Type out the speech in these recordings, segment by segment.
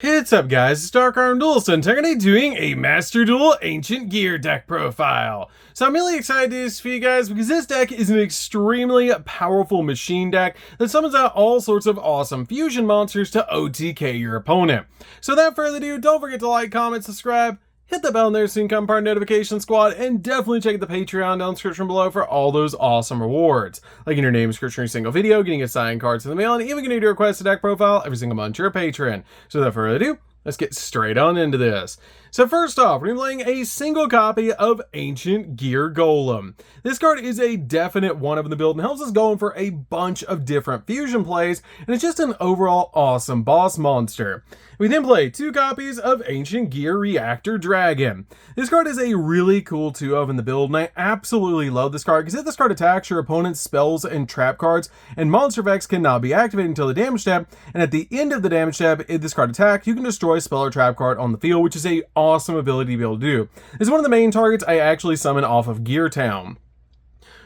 What's up guys, it's DarkArmedDuelist and today doing a Master Duel Ancient Gear deck profile. So I'm really excited to do this for you guys because this deck is an extremely powerful machine deck that summons out all sorts of awesome fusion monsters to OTK your opponent. So without further ado, don't forget to like, comment, subscribe, hit the bell in there so you can become part of the notification squad, and definitely check the Patreon down in the description below for all those awesome rewards. Like in your name, description, every single video, getting a signed cards in the mail, and even getting to request a deck profile every single month to your Patreon. So without further ado, let's get straight on into this. So first off, we're playing a single copy of Ancient Gear Golem. This card is a definite one-of in the build and helps us going for a bunch of different fusion plays, and it's just an overall awesome boss monster. We then play two copies of Ancient Gear Reactor Dragon. This card is a really cool 2-of in the build, and I absolutely love this card because if this card attacks, your opponent's spells and trap cards and monster effects cannot be activated until the damage step, and at the end of the damage step, if this card attacks, you can destroy a spell or trap card on the field, which is a awesome ability to be able to do. This is one of the main targets I actually summon off of Gear Town.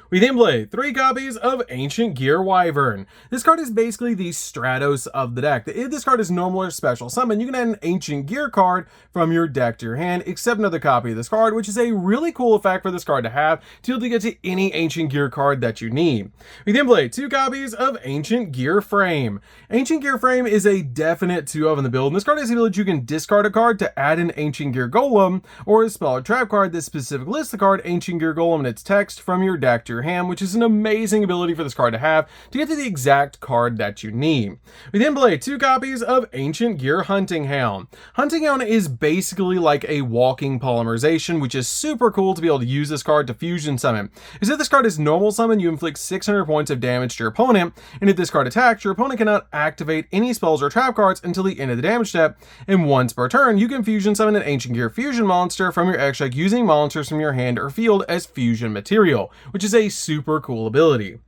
We then play three copies of Ancient Gear Wyvern. This card is basically the Stratos of the deck. If this card is normal or special summon, you can add an Ancient Gear card from your deck to your hand, except another copy of this card, which is a really cool effect for this card to have to be able to get to any Ancient Gear card that you need. We then play two copies of Ancient Gear Frame. Ancient Gear Frame is a definite 2-of in the build, and this card is the ability you can discard a card to add an Ancient Gear Golem, or a spell or trap card that specifically lists the card Ancient Gear Golem and its text from your deck to your hand, which is an amazing ability for this card to have to get to the exact card that you need. We then play two copies of Ancient Gear Hunting Hound. Hunting Hound is basically like a walking polymerization, which is super cool to be able to use this card to fusion summon. Because if this card is normal summon, you inflict 600 points of damage to your opponent, and if this card attacks, your opponent cannot activate any spells or trap cards until the end of the damage step, and once per turn, you can fusion summon an Ancient Gear fusion monster from your extract using monsters from your hand or field as fusion material, which is a super cool ability.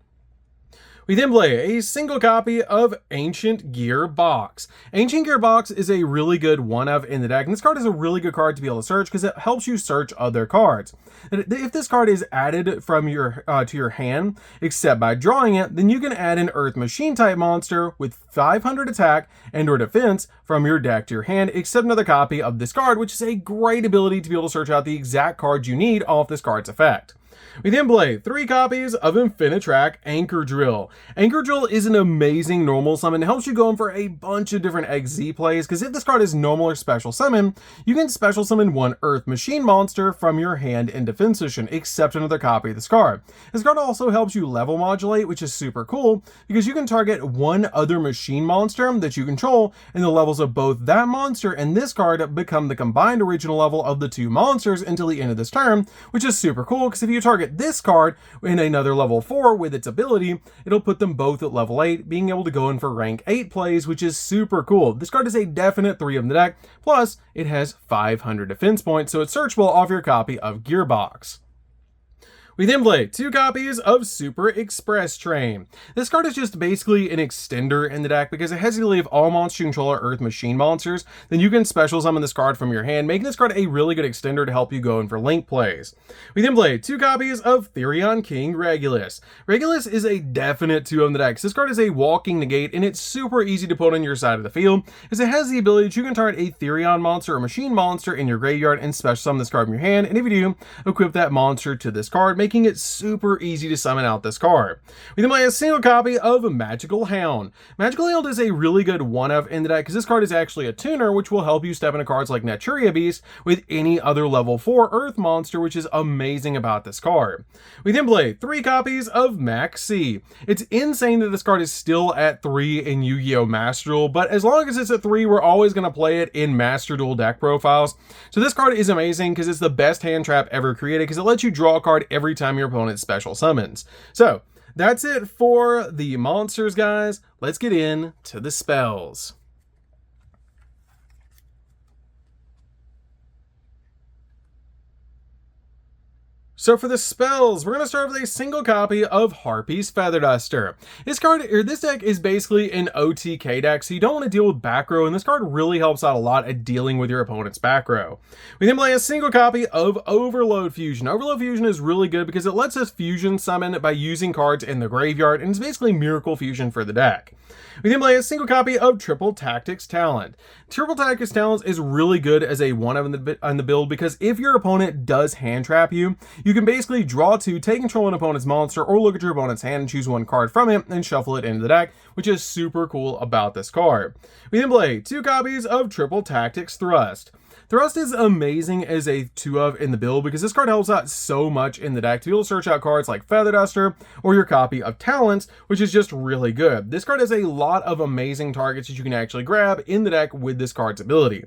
We then play a single copy of Ancient Gear Box. Ancient Gear Box is a really good 1-of in the deck, and this card is a really good card to be able to search because it helps you search other cards. If this card is added from your to your hand, except by drawing it, then you can add an Earth Machine type monster with 500 attack and or defense from your deck to your hand, except another copy of this card, which is a great ability to be able to search out the exact card you need off this card's effect. We then play three copies of Infinitrack Anchor Drill. Anchor Drill is an amazing normal summon. It helps you go in for a bunch of different XZ plays, because if this card is normal or special summon, you can special summon one Earth Machine monster from your hand in defense position, except another copy of this card. This card also helps you level modulate, which is super cool, because you can target one other machine monster that you control, and the levels of both that monster and this card become the combined original level of the two monsters until the end of this turn, which is super cool, because if you target this card in another level 4 with its ability, it'll put them both at level 8, being able to go in for rank 8 plays, which is super cool. This card is a definite 3 of the deck, plus it has 500 defense points, so it's searchable off your copy of Gearbox. We then play two copies of Super Express Train. This card is just basically an extender in the deck because it has the ability of all monsters you control are Earth Machine monsters. Then you can special summon this card from your hand, making this card a really good extender to help you go in for link plays. We then play two copies of Terverion King Regulus. Regulus is a definite 2 in the deck. This card is a walking negate, and it's super easy to put on your side of the field because it has the ability that you can target a Terverion monster or machine monster in your graveyard and special summon this card from your hand, and if you do, equip that monster to this card, making it super easy to summon out this card. We then play a single copy of Magical Hound. Magical Hound is a really good 1-of in the deck because this card is actually a tuner, which will help you step into cards like Naturia Beast with any other level 4 Earth monster, which is amazing about this card. We then play three copies of Maxi. It's insane that this card is still at 3 in Yu-Gi-Oh! Master Duel, but as long as it's at 3, we're always going to play it in Master Duel deck profiles. So this card is amazing because it's the best hand trap ever created because it lets you draw a card every time your opponent special summons. So that's it for the monsters, guys. Let's get into the spells. So for the spells, we're going to start with a single copy of Harpy's Feather Duster. This deck is basically an OTK deck, so you don't want to deal with back row, and this card really helps out a lot at dealing with your opponent's back row. We then play a single copy of Overload Fusion. Overload Fusion is really good because it lets us fusion summon by using cards in the graveyard, and it's basically Miracle Fusion for the deck. We then play a single copy of Triple Tactics Talent. Triple Tactics Talent is really good as a 1-of on the build because if your opponent does hand trap you, you can basically draw 2, take control of an opponent's monster, or look at your opponent's hand and choose 1 card from it and shuffle it into the deck, which is super cool about this card. We then play 2 copies of Triple Tactics Thrust. Thrust is amazing as a 2-of in the build because this card helps out so much in the deck to be able to search out cards like Feather Duster or your copy of Talents, which is just really good. This card has a lot of amazing targets that you can actually grab in the deck with this card's ability.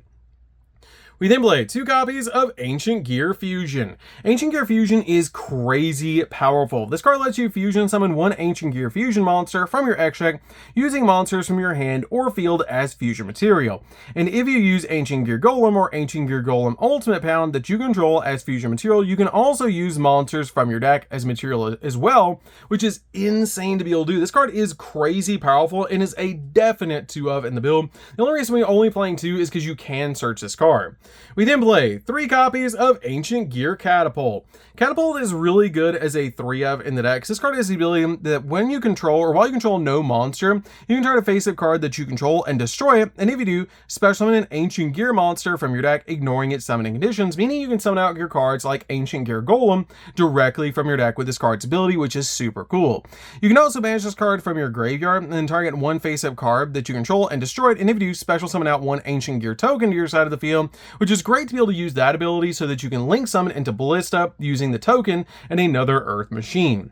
We then play 2 copies of Ancient Gear Fusion. Ancient Gear Fusion is crazy powerful. This card lets you fusion summon 1 Ancient Gear Fusion monster from your X deck using monsters from your hand or field as fusion material. And if you use Ancient Gear Golem or Ancient Gear Golem Ultimate Pound that you control as fusion material, you can also use monsters from your deck as material as well, which is insane to be able to do. This card is crazy powerful and is a definite 2-of in the build. The only reason we're only playing 2 is because you can search this card. We then play 3 copies of Ancient Gear Catapult. Catapult is really good as a 3-of in the deck. This card has the ability that when you control, or while you control no monster, you can try to face a card that you control and destroy it, and if you do, special summon an Ancient Gear monster from your deck, ignoring its summoning conditions, meaning you can summon out your cards like Ancient Gear Golem directly from your deck with this card's ability, which is super cool. You can also banish this card from your graveyard and then target 1 face-up card that you control and destroy it, and if you do, special summon out 1 Ancient Gear token to your side of the field, which is great to be able to use that ability so that you can link summon into Ballista using the token and another Earth Machine.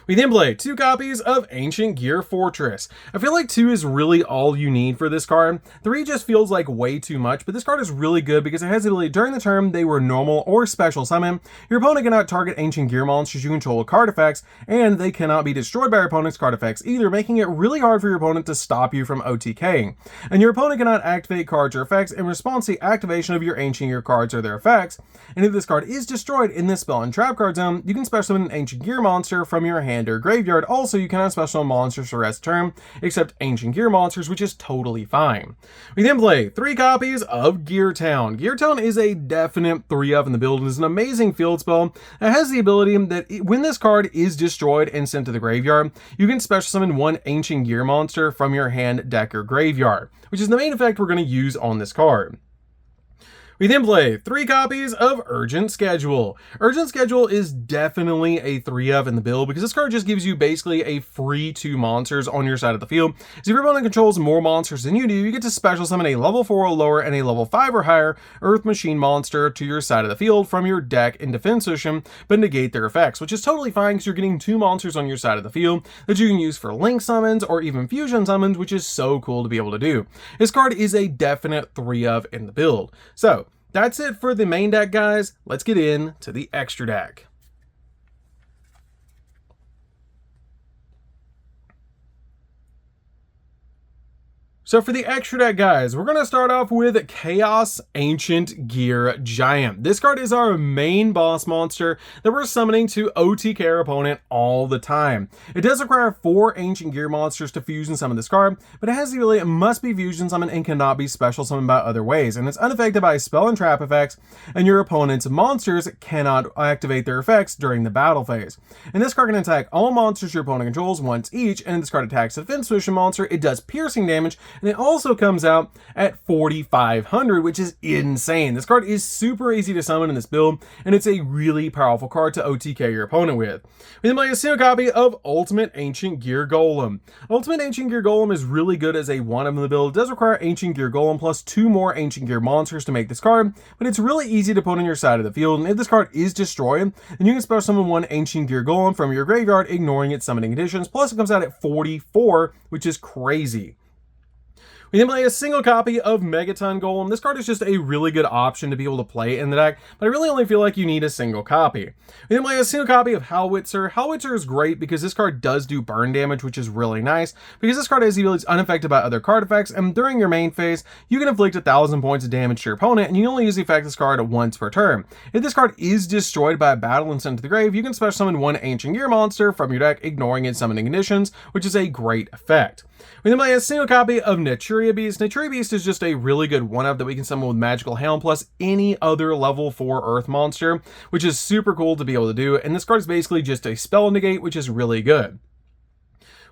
We then play 2 copies of Ancient Gear Fortress. I feel like 2 is really all you need for this card. 3 just feels like way too much, but this card is really good because it has the ability during the turn they were normal or special summon. Your opponent cannot target Ancient Gear monsters you control with card effects, and they cannot be destroyed by your opponent's card effects either, making it really hard for your opponent to stop you from OTKing. And your opponent cannot activate cards or effects in response to the activation of your Ancient Gear cards or their effects. And if this card is destroyed in this spell and trap card zone, you can special summon an Ancient Gear monster from your hand or graveyard. Also, you cannot special summon monsters for rest turn except Ancient Gear monsters, which is totally fine. We then play 3 copies of Gear Town. Gear Town is a definite 3-of in the build and is an amazing field spell that has the ability that when this card is destroyed and sent to the graveyard, you can special summon 1 Ancient Gear monster from your hand, deck, or graveyard, which is the main effect we're going to use on this card. We then play 3 copies of Urgent Schedule. Urgent Schedule is definitely a 3-of in the build because this card just gives you basically a free 2 monsters on your side of the field. So if your opponent controls more monsters than you do, you get to special summon a level 4 or lower and a level 5 or higher Earth Machine monster to your side of the field from your deck in defense position, but negate their effects, which is totally fine because you're getting 2 monsters on your side of the field that you can use for link summons or even fusion summons, which is so cool to be able to do. This card is a definite 3-of in the build. So that's it for the main deck, guys. Let's get into the extra deck. So for the extra deck, guys, we're going to start off with Chaos Ancient Gear Giant. This card is our main boss monster that we're summoning to OTK our opponent all the time. It does require 4 Ancient Gear monsters to fusion summon this card, but it has the ability it must be fusion summoned and cannot be special summoned by other ways, and it's unaffected by spell and trap effects, and your opponent's monsters cannot activate their effects during the battle phase. And this card can attack all monsters your opponent controls once each, and if this card attacks a defense position monster, it does piercing damage, and it also comes out at 4,500, which is insane. This card is super easy to summon in this build, and it's a really powerful card to OTK your opponent with. We then play a single copy of Ultimate Ancient Gear Golem. Ultimate Ancient Gear Golem is really good as a 1-of in the build. It does require Ancient Gear Golem plus 2 more Ancient Gear monsters to make this card, but it's really easy to put on your side of the field, and if this card is destroyed, then you can special summon 1 Ancient Gear Golem from your graveyard, ignoring its summoning conditions, plus it comes out at 44, which is crazy. We then play a single copy of Megaton Golem. This card is just a really good option to be able to play in the deck, but I really only feel like you need a single copy. We then play a single copy of Howitzer. Howitzer is great because this card does do burn damage, which is really nice, because this card has the ability unaffected by other card effects, and during your main phase, you can inflict 1,000 points of damage to your opponent, and you only use the effect of this card once per turn. If this card is destroyed by a battle and sent to the grave, you can special summon one Ancient Gear monster from your deck, ignoring its summoning conditions, which is a great effect. We then play a single copy of Naturia Beast. Naturia Beast is just a really good one-up that we can summon with Magical Helm plus any other level 4 Earth monster, which is super cool to be able to do, and this card is basically just a spell negate, which is really good.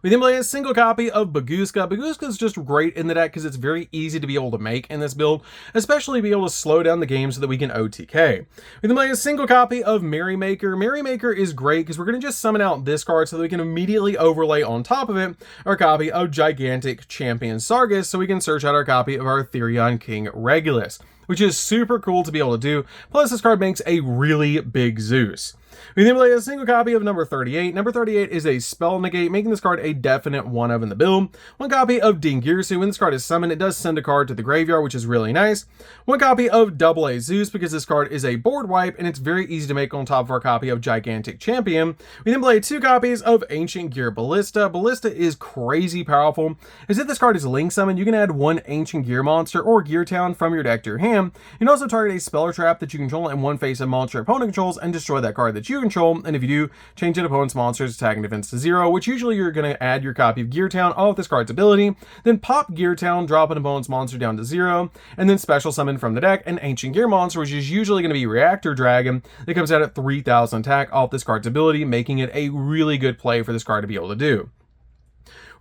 We then play a single copy of Bagooska. Bagooska is just great in the deck because it's very easy to be able to make in this build, especially be able to slow down the game so that we can OTK. We then play a single copy of Merrymaker. Merrymaker is great because we're going to just summon out this card so that we can immediately overlay on top of it our copy of Gigantic Champion Sargus, so we can search out our copy of our Therion King Regulus, which is super cool to be able to do. Plus, this card makes a really big Zeus. We then play a single copy of number 38. Number 38 is a spell negate, making this card a definite one-of in the build. One copy of Dingirsu. When this card is summoned, it does send a card to the graveyard, which is really nice. One copy of Double A Zeus, because this card is a board wipe, and it's very easy to make on top of our copy of Gigantic Champion. We then play 2 copies of Ancient Gear Ballista. Ballista is crazy powerful, as if this card is link summoned, you can add one Ancient Gear monster or Gear Town from your deck to your hand. You can also target a spell or trap that you control and one face-up monster your opponent controls and destroy that card that you control, and if you do, change an opponent's monster's attack and defense to 0, which usually you're going to add your copy of Gear Town off this card's ability, then pop Gear Town, drop an opponent's monster down to 0, and then special summon from the deck an Ancient Gear monster, which is usually going to be Reactor Dragon, that comes out at 3,000 attack off this card's ability, making it a really good play for this card to be able to do.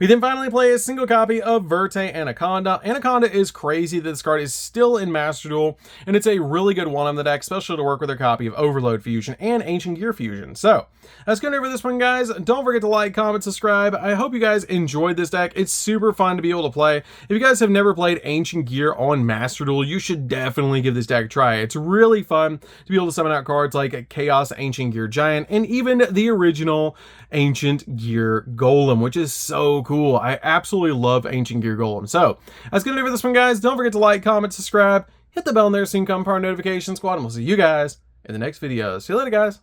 We then finally play a single copy of Verte Anaconda. Anaconda is crazy that this card is still in Master Duel, and it's a really good one on the deck, especially to work with our copy of Overload Fusion and Ancient Gear Fusion. So, that's going to do it for this one, guys. Don't forget to like, comment, subscribe. I hope you guys enjoyed this deck. It's super fun to be able to play. If you guys have never played Ancient Gear on Master Duel, you should definitely give this deck a try. It's really fun to be able to summon out cards like Chaos Ancient Gear Giant, and even the original Ancient Gear Golem, which is so cool. I absolutely love Ancient Gear Golem. So, that's going to do it for this one, guys. Don't forget to like, comment, subscribe, hit the bell in there so you can come part of notification squad, and we'll see you guys in the next video. See you later, guys.